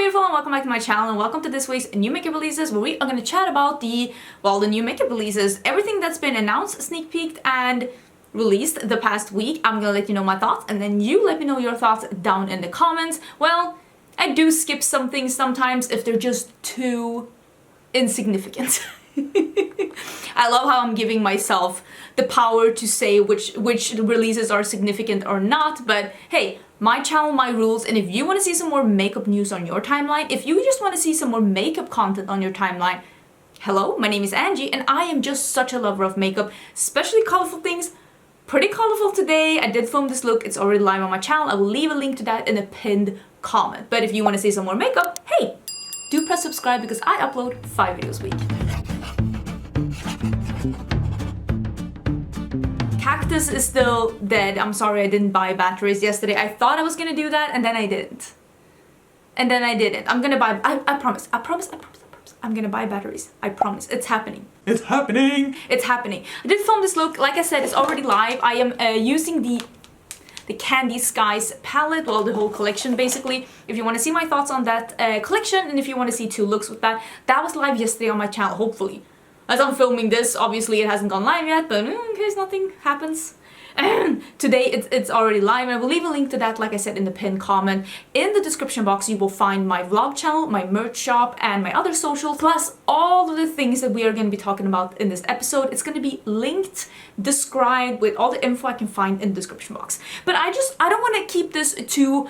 beautiful and welcome back to my channel and welcome to this week's new makeup releases where we are going to chat about the new makeup releases, everything that's been announced, sneak peeked and released the past week. I'm going to let you know my thoughts and then you let me know your thoughts down in the comments. Well, I do skip some things sometimes if they're just too insignificant. I love how I'm giving myself the power to say which releases are significant or not, but hey, my channel, my rules, and if you want to see some more makeup news on your timeline, if you just want to see some more makeup content on your timeline, hello, my name is Angie, and I am just such a lover of makeup, especially colorful things. Pretty colorful today. I did film this look. It's already live on my channel. I will leave a link to that in a pinned comment. But if you want to see some more makeup, hey, do press subscribe because I upload 5 videos a week. Cactus is still dead. I'm sorry I didn't buy batteries yesterday. I thought I was gonna do that and then I didn't. I'm gonna buy, I promise. I'm gonna buy batteries. I promise. It's happening. It's happening! It's happening. I did film this look. Like I said, it's already live. I am using the Candy Skies palette, well, the whole collection basically. If you want to see my thoughts on that collection and if you want to see 2 looks with that was live yesterday on my channel, hopefully. As I'm filming this, obviously it hasn't gone live yet, but in case nothing happens. Today it's already live and I will leave a link to that, like I said, in the pinned comment. In the description box you will find my vlog channel, my merch shop, and my other socials, plus all of the things that we are going to be talking about in this episode. It's going to be linked, described with all the info I can find in the description box. But I don't want to keep this too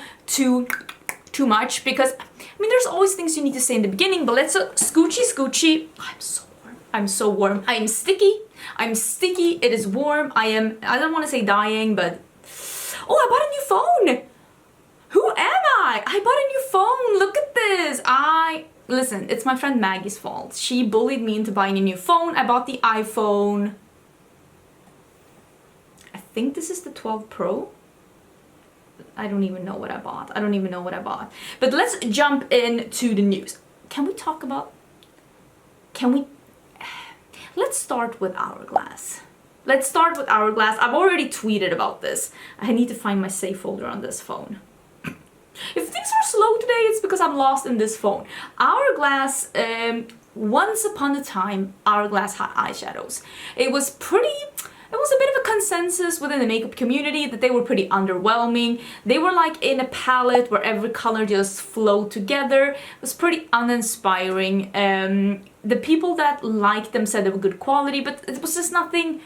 much because, I mean, there's always things you need to say in the beginning, but let's scoochy. I'm so warm. I am sticky. It is warm. I don't want to say dying, but oh, I bought a new phone. Who am I? I bought a new phone. Look at this. Listen, it's my friend Maggie's fault. She bullied me into buying a new phone. I bought the iPhone. I think this is the 12 Pro. I don't even know what I bought. But let's jump into the news. Let's start with Hourglass. I've already tweeted about this. I need to find my save folder on this phone. If things are slow today, it's because I'm lost in this phone. Hourglass, once upon a time, Hourglass had eyeshadows. It was a bit of a consensus within the makeup community that they were pretty underwhelming. They were like in a palette where every color just flowed together. It was pretty uninspiring. The people that liked them said they were good quality, but it was just nothing.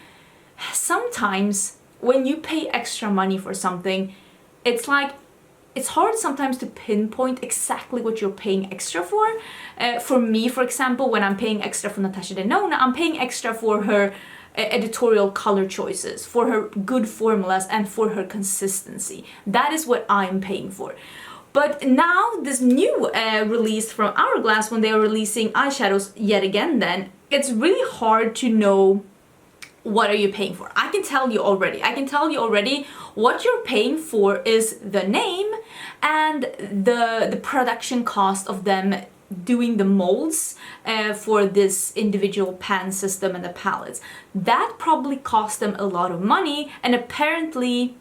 Sometimes when you pay extra money for something, it's hard sometimes to pinpoint exactly what you're paying extra for. For me, for example, when I'm paying extra for Natasha Denona, I'm paying extra for her editorial color choices, for her good formulas, and for her consistency. That is what I'm paying for. But now this new release from Hourglass, when they are releasing eyeshadows yet again, then it's really hard to know what are you paying for. I can tell you already what you're paying for is the name and the production cost of them doing the molds for this individual pan system and the palettes. That probably cost them a lot of money, and apparently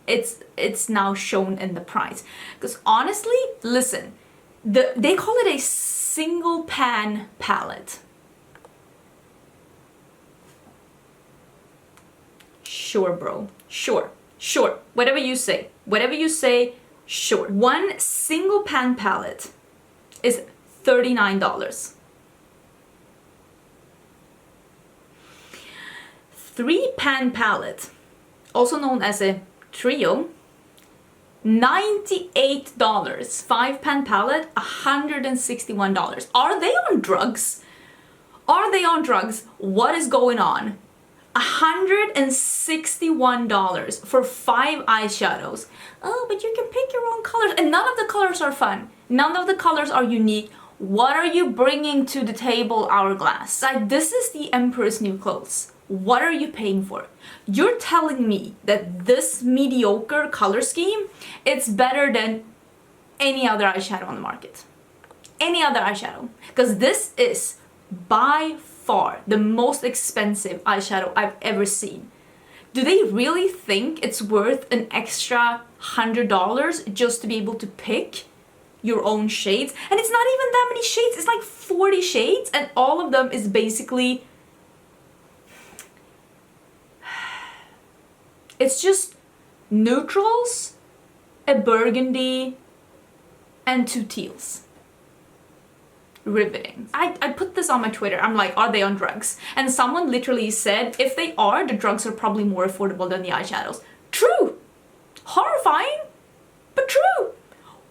it's now shown in the price. Because honestly, listen, they call it a single pan palette. Sure, bro. Sure. Whatever you say, sure. One single pan palette is $39. 3 pan palette, also known as a trio, $98. 5 pan palette, $161. Are they on drugs? What is going on? $161 for 5 eyeshadows. Oh, but you can pick your own colors, and none of the colors are fun. None of the colors are unique. What are you bringing to the table, Hourglass? Like, this is the Emperor's New Clothes. What are you paying for? You're telling me that this mediocre color scheme, it's better than any other eyeshadow on the market. Any other eyeshadow. Because this is by far the most expensive eyeshadow I've ever seen. Do they really think it's worth an extra $100 just to be able to pick your own shades. And it's not even that many shades, it's like 40 shades, and all of them is basically, it's just neutrals, a burgundy, and 2 teals. Riveting. I put this on my Twitter. I'm like, are they on drugs? And someone literally said, if they are, the drugs are probably more affordable than the eyeshadows. True. Horrifying, but true.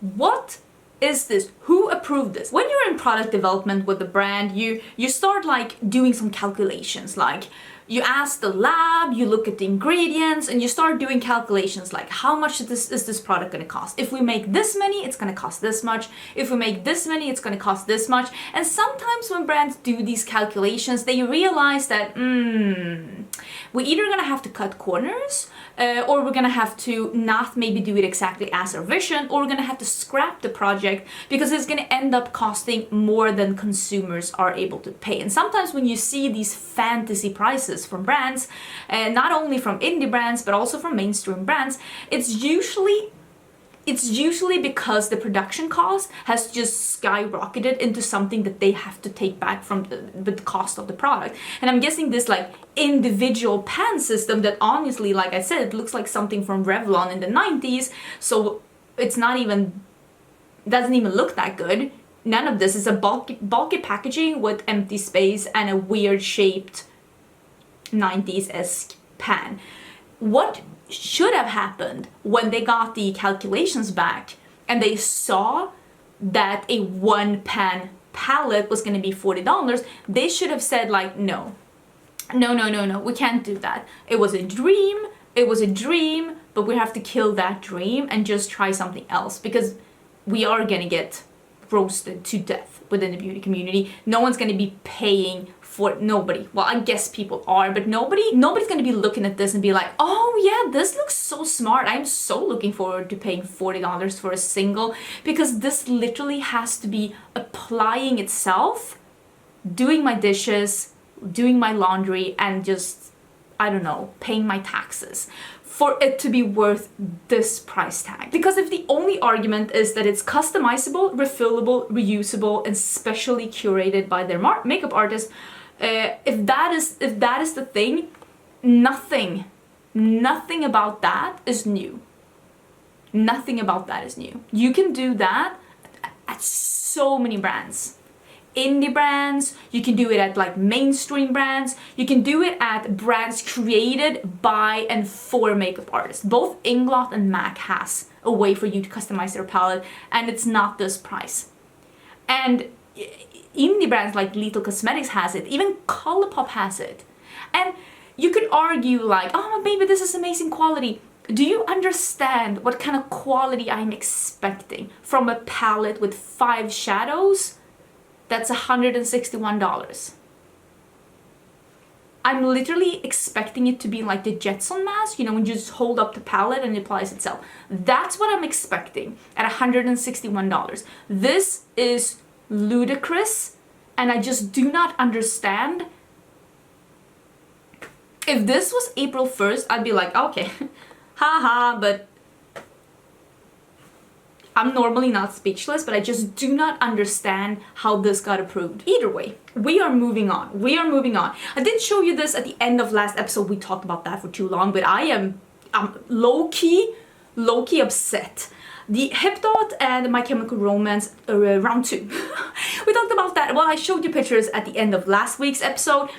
What is this? Who approved this? When you're in product development with the brand, you start like doing some calculations, like you ask the lab, you look at the ingredients, and you start doing calculations like how much is this product going to cost? If we make this many, it's going to cost this much. If we make this many, it's going to cost this much. And sometimes when brands do these calculations, they realize that we're either going to have to cut corners, or we're going to have to not maybe do it exactly as our vision, or we're going to have to scrap the project because it's going to end up costing more than consumers are able to pay. And sometimes when you see these fantasy prices from brands, not only from indie brands but also from mainstream brands, it's usually because the production cost has just skyrocketed into something that they have to take back from the cost of the product. And I'm guessing this like individual pan system that honestly, like I said, it looks like something from Revlon in the 90s, so it's not even, doesn't even look that good. None of this is a bulky packaging with empty space and a weird shaped 90s-esque pan. What should have happened when they got the calculations back and they saw that a 1-pan palette was going to be $40, they should have said like, no, we can't do that. It was a dream, but we have to kill that dream and just try something else, because we are going to get roasted to death within the beauty community. No one's going to be paying for, nobody, well, I guess people are, but nobody's going to be looking at this and be like, oh yeah, this looks so smart, I'm so looking forward to paying $40 for a single, because this literally has to be applying itself, doing my dishes, doing my laundry, and just, I don't know, paying my taxes for it to be worth this price tag. Because if the only argument is that it's customizable, refillable, reusable, and specially curated by their makeup artist, if that is the thing, nothing about that is new. Nothing about that is new. You can do that at so many brands. Indie brands, you can do it at like mainstream brands, you can do it at brands created by and for makeup artists. Both Inglot and MAC has a way for you to customize their palette, and it's not this price. And indie brands like Kylie Cosmetics has it, even Colourpop has it. And you could argue like, oh, maybe this is amazing quality. Do you understand what kind of quality I'm expecting from a palette with 5 shadows? That's $161. I'm literally expecting it to be like the Jetson mask, you know, when you just hold up the palette and it applies itself. That's what I'm expecting at $161. This is ludicrous, and I just do not understand. If this was April 1st, I'd be like, okay, haha, but I'm normally not speechless, but I just do not understand how this got approved. Either way, we are moving on. I did show you this at the end of last episode. We talked about that for too long, but I'm low-key upset. The Hipdot and My Chemical Romance round 2. We talked about that. Well, I showed you pictures at the end of last week's episode.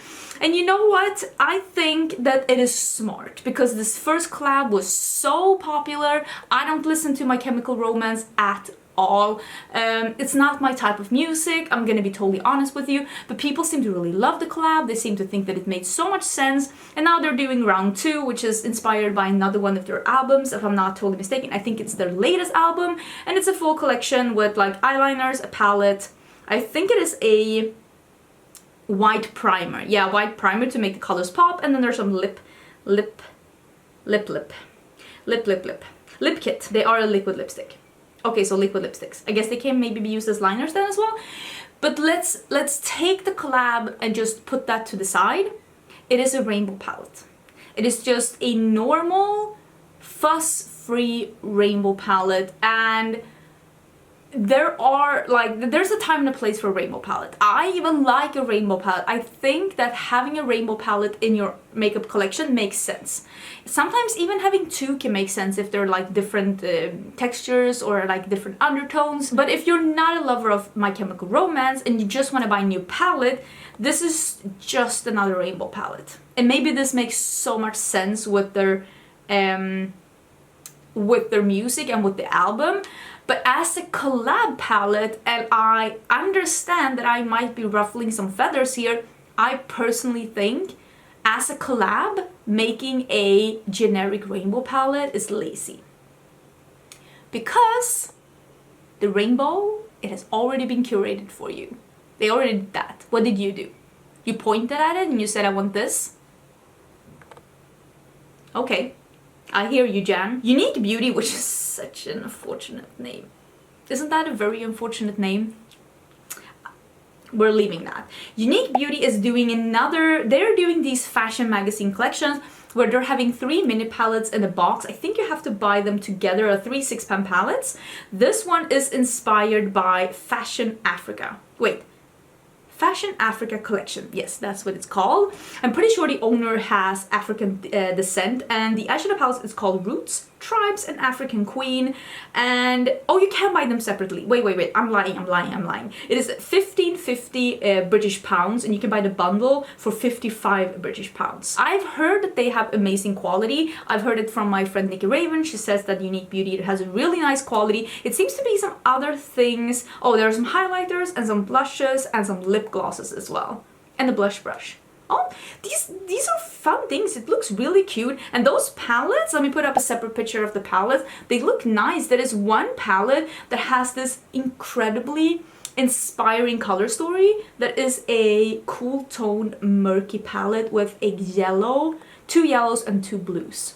And you know what? I think that it is smart, because this first collab was so popular. I don't listen to My Chemical Romance at all. It's not my type of music, I'm gonna be totally honest with you, but people seem to really love the collab. They seem to think that it made so much sense, and now they're doing round 2, which is inspired by another one of their albums, if I'm not totally mistaken. I think it's their latest album, and it's a full collection with like eyeliners, a palette. I think it is a white primer. Yeah, white primer to make the colors pop, and then there's some lip kit. They are a liquid lipstick. Okay, so liquid lipsticks. I guess they can maybe be used as liners then as well. But let's take the collab and just put that to the side. It is a rainbow palette. It is just a normal, fuss-free rainbow palette, and there's a time and a place for a rainbow palette. I even like a rainbow palette. I think that having a rainbow palette in your makeup collection makes sense. Sometimes even having two can make sense if they're like different textures or like different undertones. But if you're not a lover of My Chemical Romance and you just want to buy a new palette, this is just another rainbow palette. And maybe this makes so much sense with their music and with the album. But as a collab palette, and I understand that I might be ruffling some feathers here, I personally think as a collab, making a generic rainbow palette is lazy. Because the rainbow, it has already been curated for you. They already did that. What did you do? You pointed at it and you said, I want this. Okay. I hear you, Jan. Uneek Beauty, which is such an unfortunate name. Isn't that a very unfortunate name? We're leaving that. Uneek Beauty is doing they're doing these fashion magazine collections where they're having 3 mini palettes in a box. I think you have to buy them together, 3 6-pan palettes. This one is inspired by Fashion Africa. Wait. Fashion Africa collection. Yes, that's what it's called. I'm pretty sure the owner has African descent, and the eyeshadow palette is called Roots, Tribes, and African Queen. And oh, you can buy them separately. Wait. I'm lying. It is 1550 British pounds, and you can buy the bundle for 55 British pounds. I've heard that they have amazing quality. I've heard it from my friend Nikki Raven. She says that Uneek Beauty has a really nice quality. It seems to be some other things. Oh, there are some highlighters and some blushes and some lip glosses as well, and the blush brush. Oh, these are fun things. It looks really cute. And those palettes, let me put up a separate picture of the palettes. They look nice. There is one palette that has this incredibly inspiring color story. That is a cool toned murky palette with a yellow, 2 yellows and 2 blues.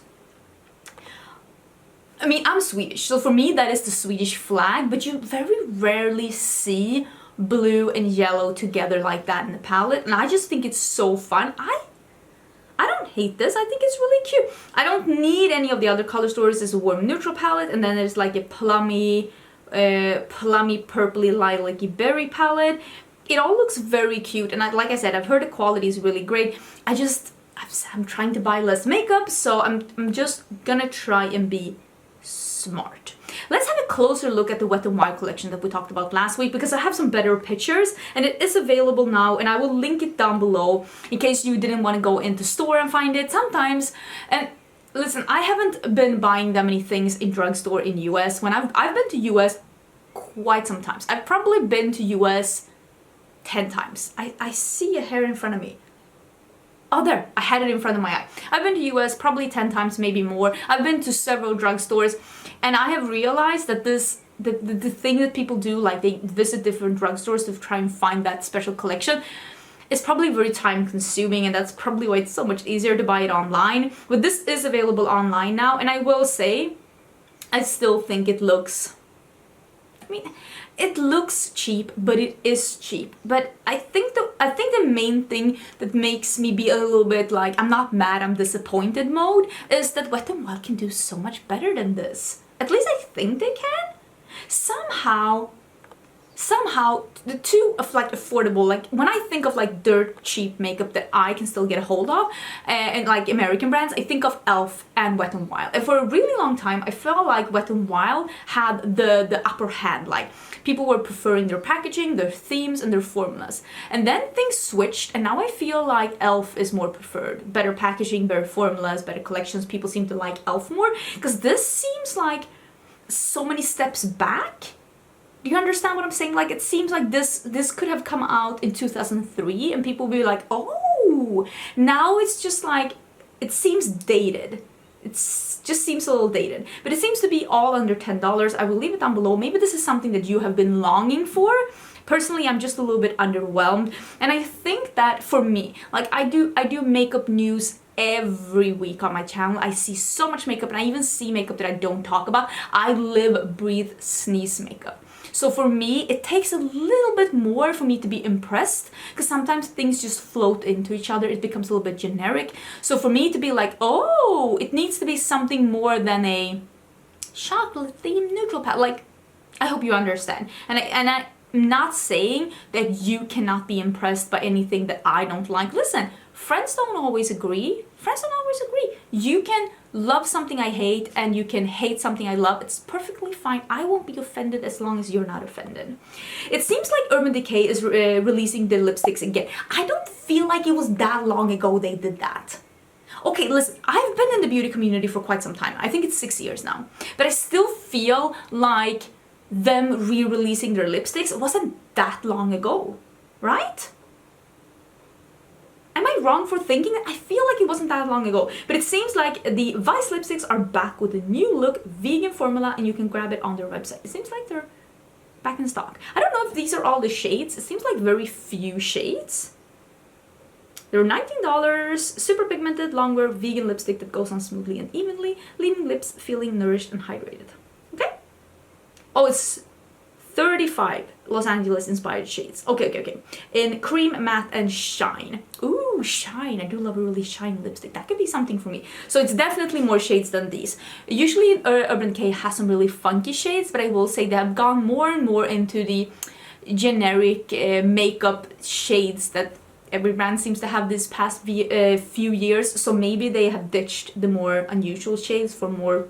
I mean, I'm Swedish, so for me that is the Swedish flag, but you very rarely see blue and yellow together like that in the palette, and I just think it's so fun. I don't hate this. I think it's really cute. I don't need any of the other color stories. There's a warm neutral palette, and then there's like a plummy purpley lilac-y berry palette. It all looks very cute, and like I said, I've heard the quality is really great. I'm trying to buy less makeup, so I'm just gonna try and be smart. Let's have a closer look at the Wet n Wild collection that we talked about last week, because I have some better pictures and it is available now, and I will link it down below in case you didn't want to go into store and find it sometimes. And listen, I haven't been buying that many things in drugstore in US. When I've been to US quite some times. I've probably been to US 10 times. I see a hair in front of me. Oh, there, I had it in front of my eye. I've been to US probably 10 times, maybe more. I've been to several drugstores, and I have realized that the thing that people do, like they visit different drugstores to try and find that special collection, is probably very time consuming, and that's probably why it's so much easier to buy it online. But this is available online now, and I will say, I still think it looks, I mean, it looks cheap, but it is cheap. But I think the main thing that makes me be a little bit like, I'm not mad, I'm disappointed mode, is that Wet n Wild can do so much better than this. At least I think they can. Somehow the two of like affordable, like when I think of like dirt cheap makeup that I can still get a hold of, and like American brands, I think of e.l.f. and Wet n Wild. And for a really long time I felt like Wet n Wild had the upper hand. Like people were preferring their packaging, their themes, and their formulas. And then things switched, and now I feel like e.l.f. is more preferred. Better packaging, better formulas, better collections. People seem to like e.l.f. more, because this seems like so many steps back. Do you understand what I'm saying? Like, it seems like this could have come out in 2003 and people will be like, oh, now it's just like, it seems dated. Just seems a little dated, but it seems to be all under $10. I will leave it down below. Maybe this is something that you have been longing for. Personally, I'm just a little bit underwhelmed, and I think that for me, like I do makeup news every week on my channel. I see so much makeup, and I even see makeup that I don't talk about. I live, breathe, sneeze makeup. So for me, it takes a little bit more for me to be impressed, because sometimes things just float into each other. It becomes a little bit generic. So for me to be like, oh, it needs to be something more than a chocolate themed neutral palette. Like, I hope you understand. And I'm not saying that you cannot be impressed by anything that I don't like. Listen, friends don't always agree. Friends don't always agree. You can love something I hate and you can hate something I love. It's perfectly fine. I won't be offended as long as you're not offended. It seems like Urban Decay is releasing their lipsticks again. I don't feel like it was that long ago they did that. Okay, listen, I've been in the beauty community for quite some time. I think it's 6 years now. But I still feel like them re-releasing their lipsticks wasn't that long ago, right? Am I wrong for thinking that? I feel like it wasn't that long ago, but it seems like the Vice lipsticks are back with a new look, vegan formula, and you can grab it on their website. It seems like they're back in stock. I don't know if these are all the shades. It seems like very few shades. They're $19, super pigmented, long-wear, vegan lipstick that goes on smoothly and evenly, leaving lips feeling nourished and hydrated. Okay? Oh, it's 35 Los Angeles inspired shades. Okay. In cream, matte, and shine. Ooh, shine. I do love a really shiny lipstick. That could be something for me. So it's definitely more shades than these. Usually Urban Decay has some really funky shades, but I will say they have gone more and more into the generic makeup shades that every brand seems to have this past few years. So maybe they have ditched the more unusual shades for more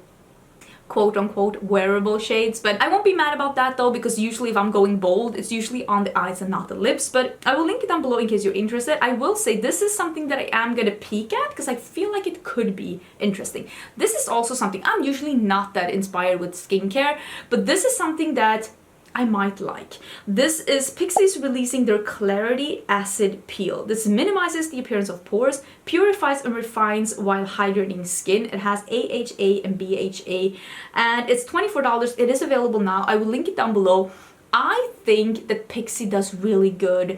quote-unquote wearable shades, but I won't be mad about that though, because usually if I'm going bold, it's usually on the eyes and not the lips. But I will link it down below in case you're interested. I will say this is something that I am gonna peek at because I feel like it could be interesting. This is also something I'm usually not that inspired with skincare, but this is something that I might like. This is Pixi's releasing their Clarity Acid Peel. This minimizes the appearance of pores, purifies and refines while hydrating skin. It has AHA and BHA, and it's $24. It is available now. I will link it down below. I think that Pixi does really good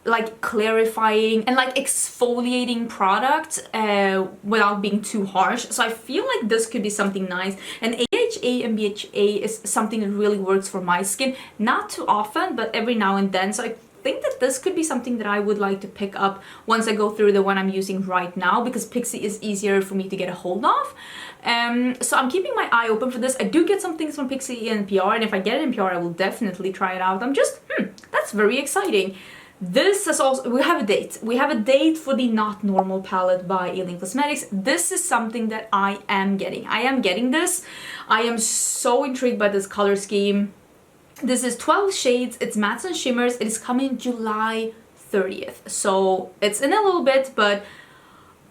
like clarifying and like exfoliating products without being too harsh. So I feel like this could be something nice. And AHA and BHA is something that really works for my skin. Not too often, but every now and then. So I think that this could be something that I would like to pick up once I go through the one I'm using right now, because Pixi is easier for me to get a hold of. So I'm keeping my eye open for this. I do get some things from Pixi in PR, and if I get it in PR, I will definitely try it out. I'm just, that's very exciting. This is also, we have a date. We have a date for the Not Normal palette by Kylie Cosmetics. This is something that I am getting. I am getting this. I am so intrigued by this color scheme. This is 12 shades. It's mattes and shimmers. It is coming July 30th. So it's in a little bit, but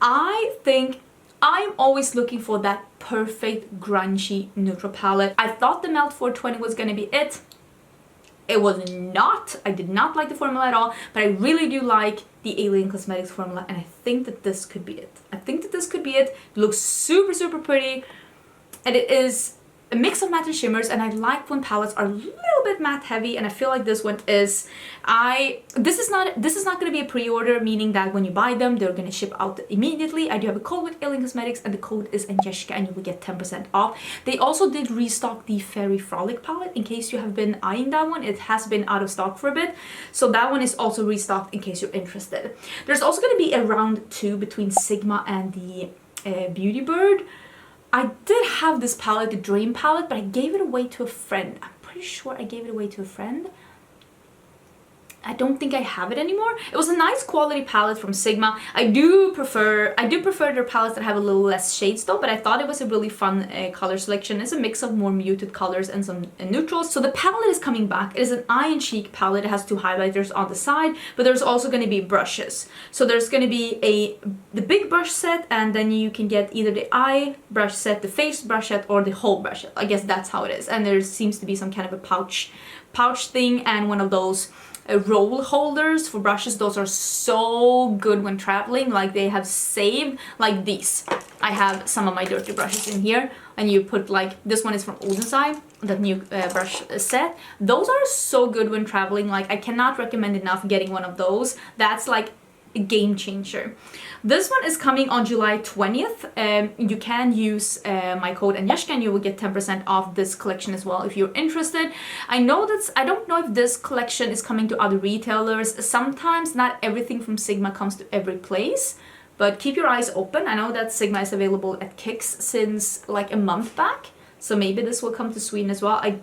I think I'm always looking for that perfect grungy neutral palette. I thought the Melt 420 was gonna be it. It was not. I did not like the formula at all, but I really do like the Kylie Cosmetics formula, and I think that this could be it. I think that this could be it. It looks super, super pretty, and it is a mix of matte and shimmers, and I like when palettes are a little bit matte heavy, and I feel like this one is. This is not going to be a pre-order, meaning that when you buy them, they're going to ship out immediately. I do have a code with Kylie Cosmetics, and the code is Angelica, and you will get 10% off. They also did restock the Fairy Frolic palette, in case you have been eyeing that one. It has been out of stock for a bit, so that one is also restocked in case you're interested. There's also going to be a round 2 between Sigma and the Beauty Bird. I did have this palette, the Dream palette, but I gave it away to a friend. I'm pretty sure I gave it away to a friend. I don't think I have it anymore. It was a nice quality palette from Sigma. I do prefer their palettes that have a little less shades though, but I thought it was a really fun color selection. It's a mix of more muted colors and some neutrals. So the palette is coming back. It is an eye and cheek palette. It has 2 highlighters on the side, but there's also going to be brushes. So there's going to be the big brush set, and then you can get either the eye brush set, the face brush set, or the whole brush set. I guess that's how it is. And there seems to be some kind of a pouch thing, and one of those roll holders for brushes. Those are so good when traveling. Like, they have saved, like these. I have some of my dirty brushes in here, and you put, like, this one is from Odensai, that new brush set. Those are so good when traveling. Like, I cannot recommend enough getting one of those. That's like a game changer. This one is coming on July 20th. You can use my code Agnieszka, and you will get 10% off this collection as well if you're interested. I don't know if this collection is coming to other retailers. Sometimes not everything from Sigma comes to every place, but keep your eyes open. I know that Sigma is available at Kicks since like a month back, so maybe this will come to Sweden as well. I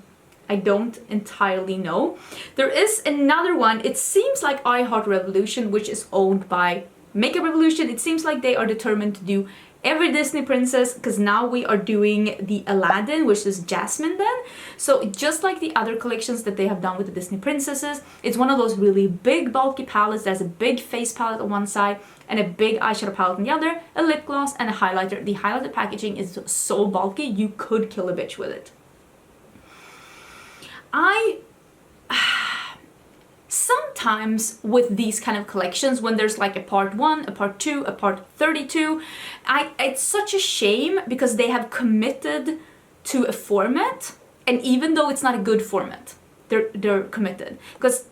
I don't entirely know. There is another one. It seems like I Heart Revolution, which is owned by Makeup Revolution. It seems like they are determined to do every Disney princess, because now we are doing the Aladdin, which is Jasmine then. So just like the other collections that they have done with the Disney princesses, it's one of those really big bulky palettes. There's a big face palette on one side and a big eyeshadow palette on the other, a lip gloss and a highlighter. The highlighter packaging is so bulky, you could kill a bitch with it. Sometimes with these kind of collections, when there's like a part 1, a part 2, a part 32, it's such a shame because they have committed to a format, and even though it's not a good format, they're committed. Because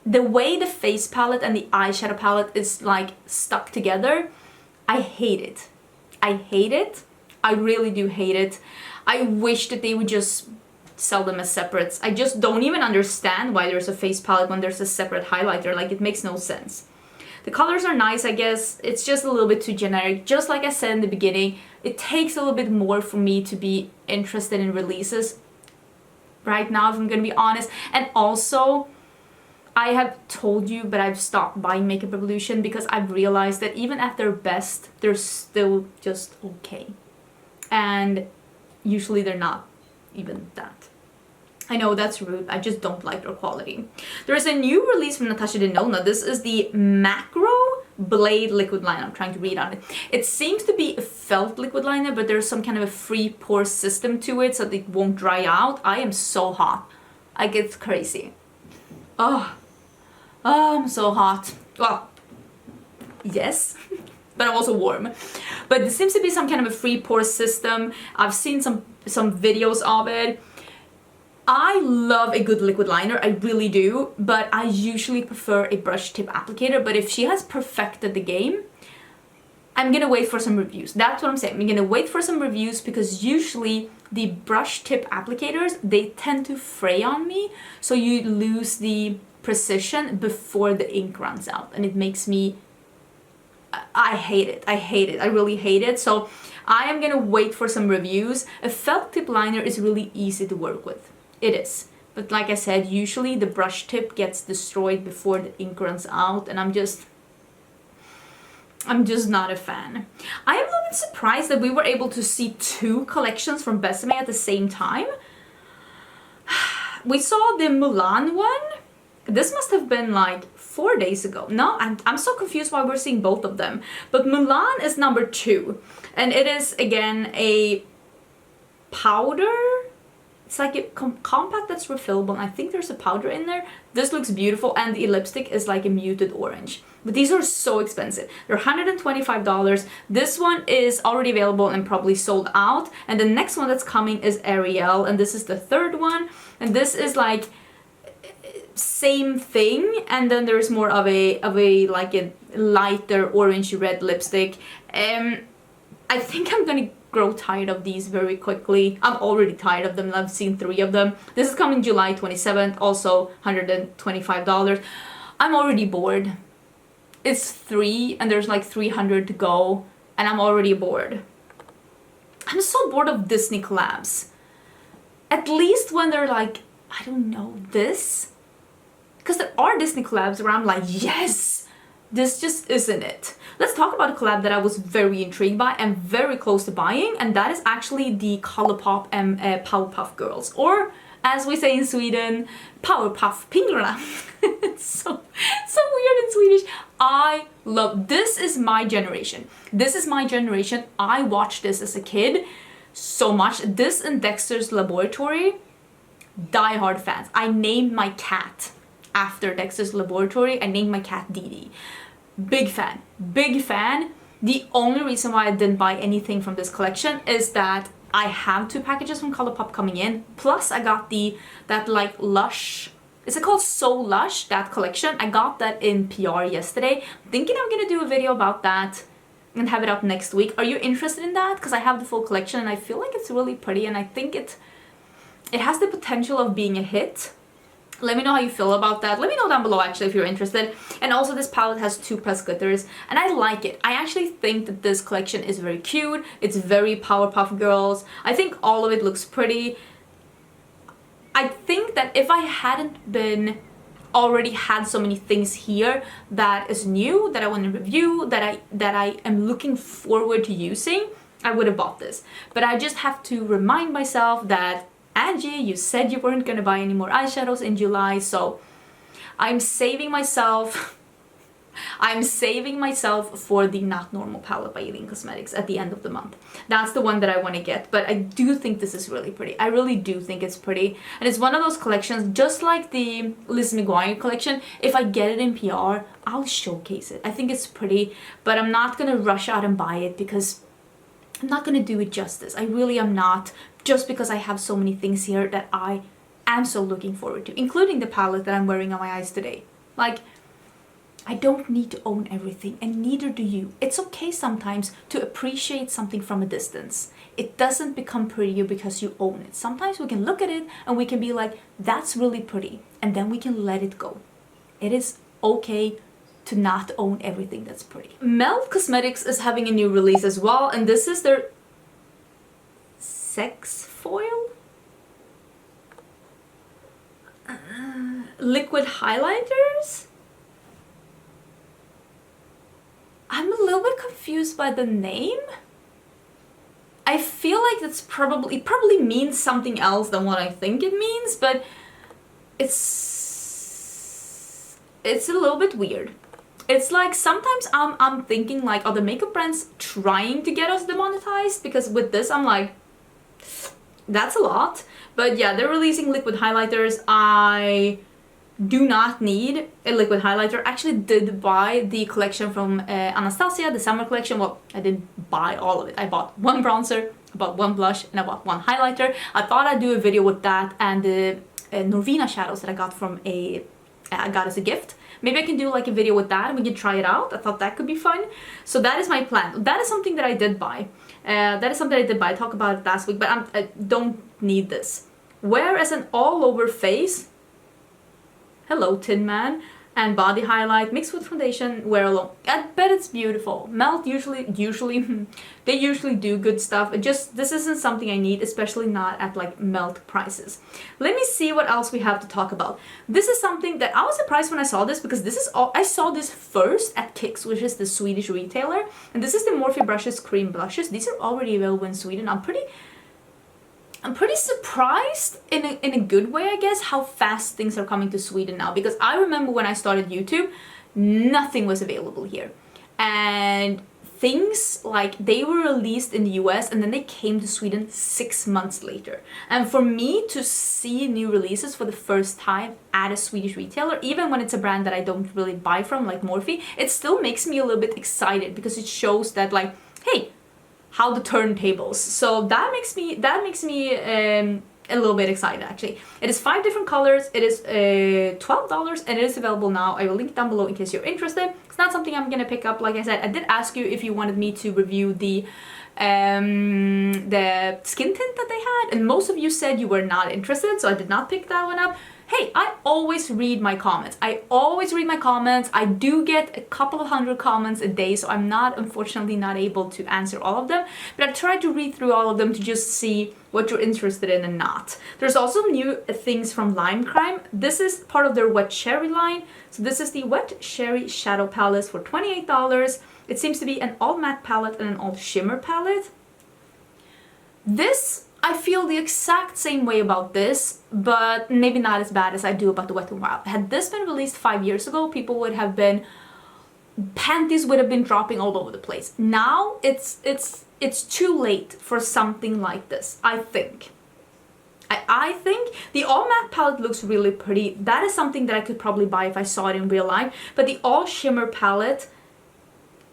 the way the face palette and the eyeshadow palette is like stuck together, I hate it. I hate it. I really do hate it. I wish that they would just sell them as separates. I just don't even understand why there's a face palette when there's a separate highlighter. Like, it makes no sense. The colors are nice, I guess. It's just a little bit too generic. Just like I said in the beginning, it takes a little bit more for me to be interested in releases right now, if I'm gonna be honest. And also, I have told you, but I've stopped buying Makeup Revolution because I've realized that even at their best, they're still just okay. And usually they're not even that. I know that's rude, I just don't like their quality. There is a new release from Natasha Denona. This is the Macro Blade Liquid Liner. I'm trying to read on it. It seems to be a felt liquid liner, but there's some kind of a free pour system to it so that it won't dry out. I am so hot. I get crazy. Oh, I'm so hot. Well, yes. But I'm also warm. But there seems to be some kind of a free pour system. I've seen some videos of it. I love a good liquid liner, I really do, but I usually prefer a brush tip applicator. But if she has perfected the game, I'm gonna wait for some reviews. That's what I'm saying. I'm gonna wait for some reviews because usually the brush tip applicators, they tend to fray on me, so you lose the precision before the ink runs out, and it makes me, I hate it. I hate it. I really hate it. So I am gonna wait for some reviews. A felt tip liner is really easy to work with. It is. But like I said, usually the brush tip gets destroyed before the ink runs out, and I'm just not a fan. I am a little bit surprised that we were able to see 2 collections from Besame at the same time. We saw the Mulan one. This must have been like 4 days ago. No, I'm so confused why we're seeing both of them. But Mulan is number 2. And it is, again, a powder. It's like a compact that's refillable, and I think there's a powder in there. This looks beautiful, and the lipstick is like a muted orange. But these are so expensive. They're $125. This one is already available and probably sold out. And the next one that's coming is Ariel, and this is the 3rd one. And this is like same thing, and then there's more of a like a lighter orange red lipstick. I think I'm gonna grow tired of these very quickly. I'm already tired of them. I've seen 3 of them. This is coming July 27th, also $125. I'm already bored. It's 3 and there's like 300 to go, and I'm already bored. I'm so bored of Disney collabs. At least when they're like, I don't know, this? Because there are Disney collabs where I'm like, yes, this just isn't it. Let's talk about a collab that I was very intrigued by and very close to buying, and that is actually the Colourpop and Powerpuff Girls, or as we say in Sweden, Powerpuff Pinglorna. It's so weird in Swedish. I love, this is my generation. This is my generation. I watched this as a kid so much. This and Dexter's Laboratory, die-hard fans. I named my cat after Dexter's Laboratory. I named my cat Dee Dee. Big fan, big fan. The only reason why I didn't buy anything from this collection is that I have 2 packages from Colourpop coming in, plus I got that like Lush, is it called So Lush, that collection? I got that in PR yesterday. Thinking I'm gonna do a video about that and have it up next week. Are you interested in that? Because I have the full collection and I feel like it's really pretty, and I think it has the potential of being a hit. Let me know how you feel about that. Let me know down below actually if you're interested. And also this palette has 2 pressed glitters and I like it. I actually think that this collection is very cute. It's very Powerpuff Girls. I think all of it looks pretty. I think that if I hadn't been already had so many things here that is new, that I want to review, that I am looking forward to using, I would have bought this. But I just have to remind myself that, Angie, you said you weren't gonna buy any more eyeshadows in July, so I'm saving myself for the Not Normal palette by Kylie Cosmetics at the end of the month. That's the one that I want to get, but I do think this is really pretty. I really do think it's pretty, and it's one of those collections, just like the Liz McGuire collection. If I get it in PR, I'll showcase it. I think it's pretty, but I'm not gonna rush out and buy it because I'm not gonna do it justice. I really am not, just because I have so many things here that I am so looking forward to, including the palette that I'm wearing on my eyes today. Like, I don't need to own everything, and neither do you. It's okay sometimes to appreciate something from a distance. It doesn't become prettier because you own it. Sometimes we can look at it and we can be like, that's really pretty, and then we can let it go. It is okay to not own everything that's pretty. Melt Cosmetics is having a new release as well, and this is their Sex Foil? Liquid highlighters? I'm a little bit confused by the name. I feel like it probably means something else than what I think it means, but it's a little bit weird. It's like sometimes I'm thinking like, are the makeup brands trying to get us demonetized? Because with this I'm like, that's a lot. But yeah, they're releasing liquid highlighters. I do not need a liquid highlighter. I actually did buy the collection from Anastasia, the summer collection. Well, I didn't buy all of it. I bought one bronzer, I bought one blush, and I bought one highlighter. I thought I'd do a video with that and the Norvina shadows that I got from I got as a gift. Maybe I can do like a video with that and we can try it out. I thought that could be fun. So that is my plan. That is something that I did buy. I talked about it last week, but I don't need this. Wear as an all-over face. Hello, Tin Man. And body highlight mixed with foundation, wear alone. I bet it's beautiful. Melt they usually do good stuff. This isn't something I need, especially not at like Melt prices. Let me see what else we have to talk about. This is something that I was surprised when I saw this, because this is all I saw this first at Kicks, which is the Swedish retailer, and this is the Morphe Brushes Cream Blushes. These are already available in Sweden. I'm pretty surprised in a good way, I guess, how fast things are coming to Sweden now, because I remember when I started YouTube, nothing was available here. And things like they were released in the US and then they came to Sweden 6 months later. And for me to see new releases for the first time at a Swedish retailer, even when it's a brand that I don't really buy from, like Morphe, it still makes me a little bit excited, because it shows that like, hey, how the turntables. So that makes me a little bit excited actually. It is 5 different colors. It is $12 and it is available now. I will link down below in case you're interested. It's not something I'm gonna pick up. Like I said, I did ask you if you wanted me to review the skin tint that they had, and most of you said you were not interested, so I did not pick that one up. Hey, I always read my comments. I do get a couple of 100 comments a day, so I'm unfortunately not able to answer all of them, but I've tried to read through all of them to just see what you're interested in and not. There's also new things from Lime Crime. This is part of their Wet Cherry line. So this is the Wet Cherry Shadow Palette for $28. It seems to be an all matte palette and an all shimmer palette. This, I feel the exact same way about this, but maybe not as bad as I do about the Wet n Wild. Had this been released 5 years ago, panties would have been dropping all over the place. Now it's too late for something like this, I think. I think the all matte palette looks really pretty. That is something that I could probably buy if I saw it in real life, but the all shimmer palette,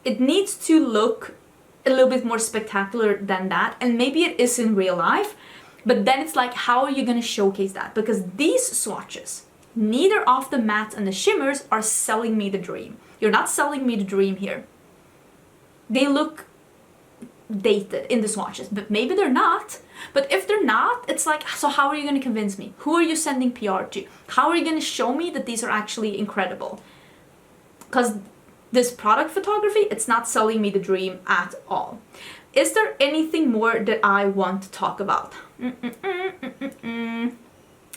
it needs to look a little bit more spectacular than that, and maybe it is in real life, but then it's like, how are you going to showcase that? Because these swatches, neither of the mattes and the shimmers are selling me the dream. You're not selling me the dream here. They look dated in the swatches, but maybe they're not. But if they're not, it's like, so how are you going to convince me? Who are you sending PR to? How are you going to show me that these are actually incredible? Because this product photography, it's not selling me the dream at all. Is there anything more that I want to talk about?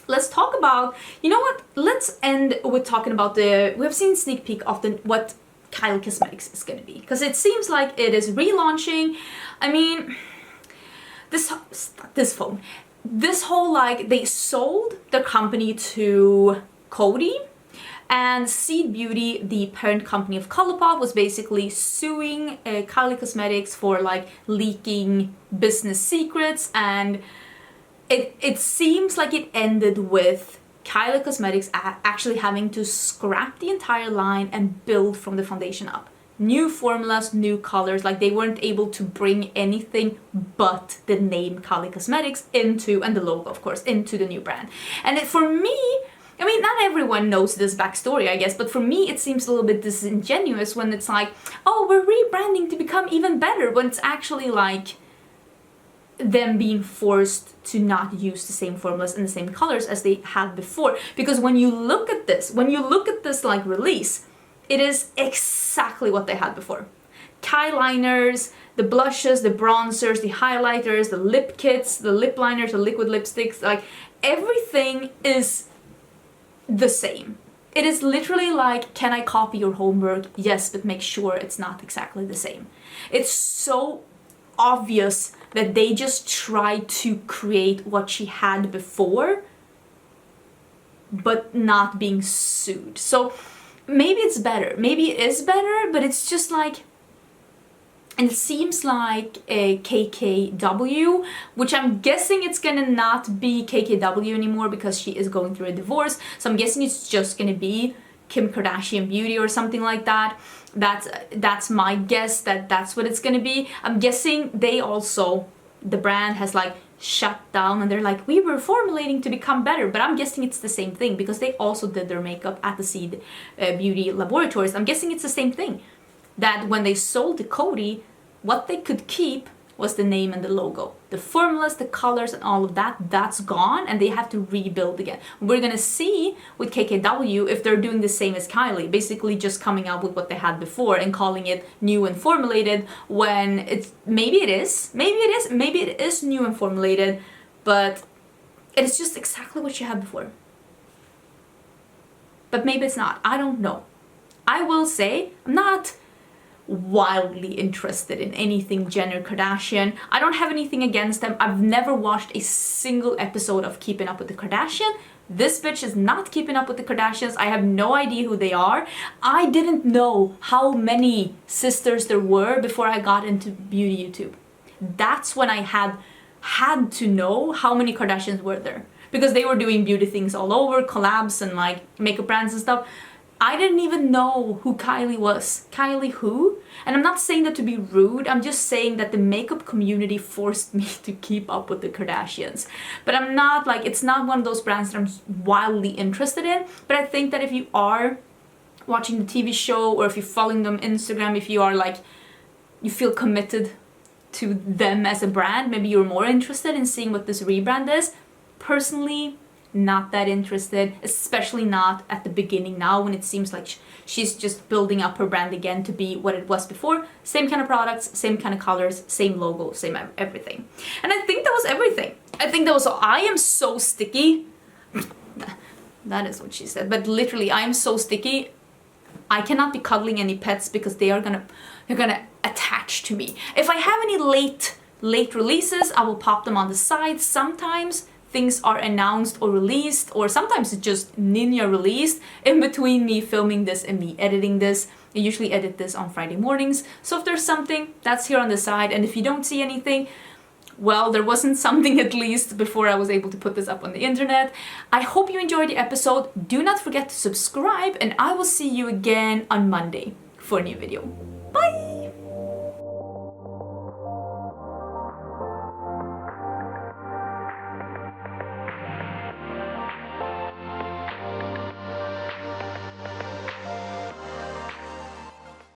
let's talk about, you know what, let's end with talking about we've seen sneak peek of what Kylie Cosmetics is gonna be, because it seems like it is relaunching. I mean, this phone, this whole, like, they sold their company to Coty, and Seed Beauty, the parent company of Colourpop, was basically suing Kylie Cosmetics for, like, leaking business secrets, and it seems like it ended with Kylie Cosmetics actually having to scrap the entire line and build from the foundation up. New formulas, new colors, like they weren't able to bring anything but the name Kylie Cosmetics into, and the logo of course, into the new brand. And for me, I mean, not everyone knows this backstory, I guess, but for me it seems a little bit disingenuous when it's like, oh, we're rebranding to become even better, when it's actually like them being forced to not use the same formulas and the same colors as they had before. Because when you look at this like release, it is exactly what they had before. K-liners, the blushes, the bronzers, the highlighters, the lip kits, the lip liners, the liquid lipsticks, like everything is the same. It is literally like, can I copy your homework? Yes, but make sure it's not exactly the same. It's so obvious that they just tried to create what she had before, but not being sued. So maybe it's better, maybe it is better, but it's just like, and it seems like a KKW, which I'm guessing it's gonna not be KKW anymore because she is going through a divorce. So I'm guessing it's just gonna be Kim Kardashian Beauty or something like that. That's my guess, that's what it's gonna be. I'm guessing they also, the brand has like shut down and they're like, we were formulating to become better, but I'm guessing it's the same thing because they also did their makeup at the Seed Beauty laboratories. I'm guessing it's the same thing, that when they sold to Coty, what they could keep was the name and the logo. The formulas, the colors, and all of that, that's gone, and they have to rebuild again. We're gonna see with KKW if they're doing the same as Kylie, basically just coming out with what they had before and calling it new and formulated, when it's, maybe it is new and formulated, but it's just exactly what you had before. But maybe it's not, I don't know. I will say, I'm not wildly interested in anything Jenner Kardashian. I don't have anything against them. I've never watched a single episode of Keeping Up with the Kardashians. This bitch is not keeping up with the Kardashians. I have no idea who they are. I didn't know how many sisters there were before I got into beauty YouTube. That's when I had to know how many Kardashians were there, because they were doing beauty things all over, collabs and like makeup brands and stuff. I didn't even know who Kylie was. Kylie who? And I'm not saying that to be rude, I'm just saying that the makeup community forced me to keep up with the Kardashians. But I'm not like, it's not one of those brands that I'm wildly interested in, but I think that if you are watching the TV show, or if you're following them on Instagram, if you are like, you feel committed to them as a brand, maybe you're more interested in seeing what this rebrand is. Personally, not that interested, especially not at the beginning now when it seems like she's just building up her brand again to be what it was before. Same kind of products, same kind of colors, same logo, same everything. And I think that was everything. I think that was all. I am so sticky. That is what she said, but literally I am so sticky. I cannot be cuddling any pets because they're gonna attach to me. If I have any late releases, I will pop them on the side. Sometimes things are announced or released, or sometimes it's just ninja released in between me filming this and me editing this. I usually edit this on Friday mornings, so if there's something, that's here on the side. And if you don't see anything, well, there wasn't something at least before I was able to put this up on the internet. I hope you enjoyed the episode. Do not forget to subscribe, and I will see you again on Monday for a new video. Bye!